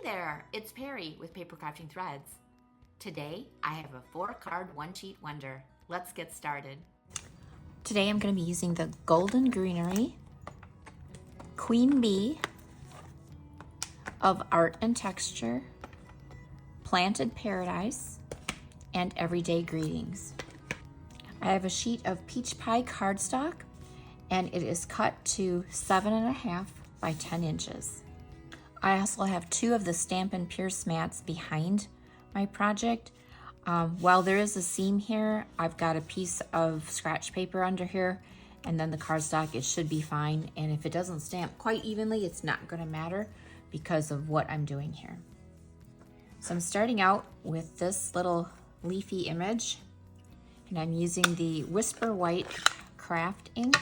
there, it's Perry with PapercraftingThreads. Today, I have a 4-card one-sheet wonder. Let's get started. Today I'm going to be using the Golden Greenery, Queen Bee of Art and Texture, Planted Paradise, and Everyday Greetings. I have a sheet of peach pie cardstock, and it is cut to 7.5 by 10 inches. I also have 2 of the Stampin' Pierce mats behind my project. While there is a seam here, I've got a piece of scratch paper under here, and then the cardstock, it should be fine. And if it doesn't stamp quite evenly, it's not going to matter because of what I'm doing here. So I'm starting out with this little leafy image, and I'm using the Whisper White craft ink.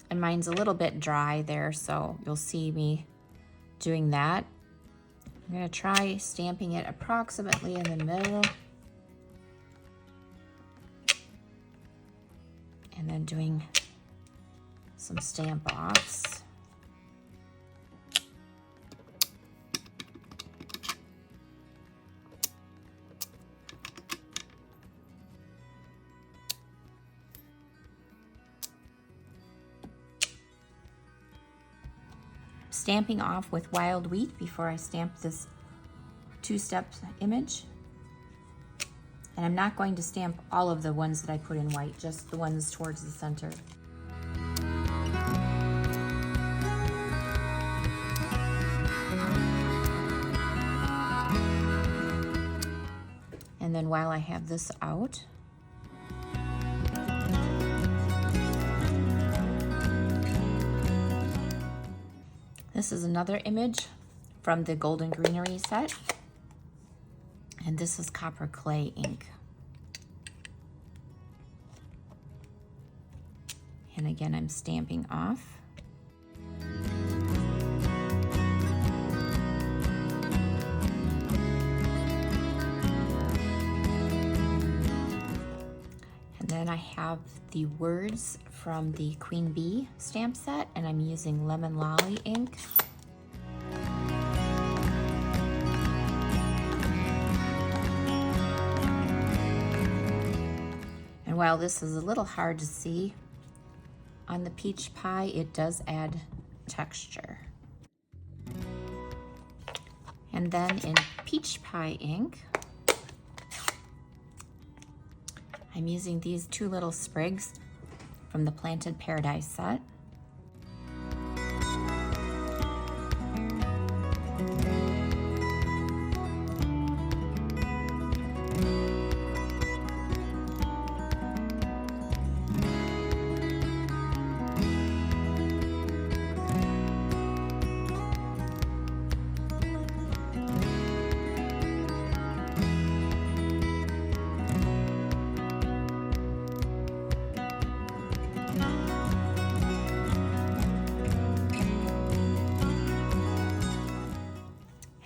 And mine's a little bit dry there, so you'll see me doing that. I'm gonna try stamping it approximately in the middle. And then doing some stamp offs. Stamping off with Wild Wheat before I stamp this 2-step image. And I'm not going to stamp all of the ones that I put in white, just the ones towards the center. And then while I have this out, this is another image from the Golden Greenery set, and this is copper clay ink. And again, I'm stamping off. And then I have the words from the Queen Bee stamp set, and I'm using Lemon Lolly ink. And while this is a little hard to see on the peach pie, it does add texture. And then in peach pie ink, I'm using these 2 little sprigs from the Planted Paradise set.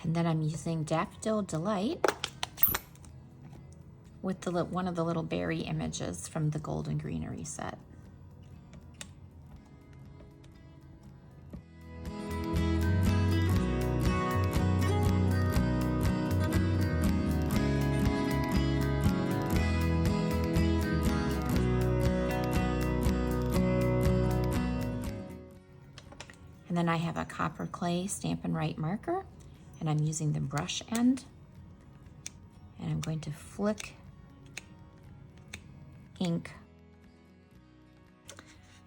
And then I'm using Daffodil Delight with the one of the little berry images from the Golden Greenery set. And then I have a copper clay Stampin' Write marker, and I'm using the brush end, and I'm going to flick ink.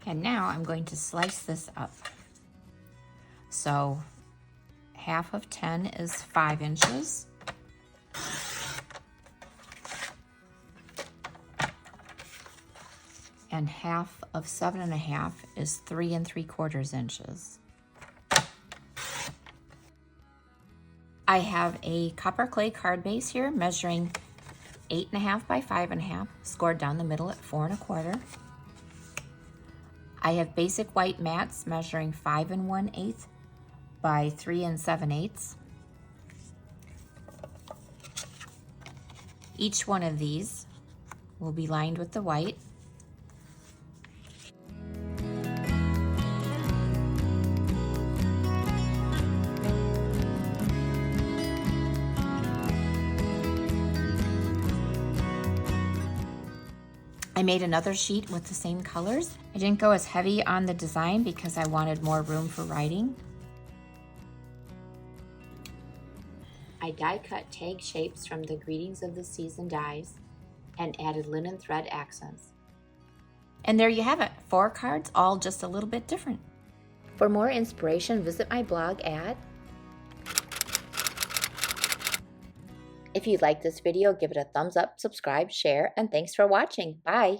And now I'm going to slice this up. So half of 10 is 5 inches. And half of 7.5 is 3 3/4 inches. I have a copper clay card base here measuring 8.5 by 5.5, scored down the middle at 4 1/4. I have basic white mats measuring 5 1/8 by 3 7/8. Each one of these will be lined with the white. I made another sheet with the same colors. I didn't go as heavy on the design because I wanted more room for writing. I die cut tag shapes from the Greetings of the Season dies and added linen thread accents. And there you have it, 4 cards, all just a little bit different. For more inspiration, visit my blog at... If you like this video, give it a thumbs up, subscribe, share, and thanks for watching. Bye!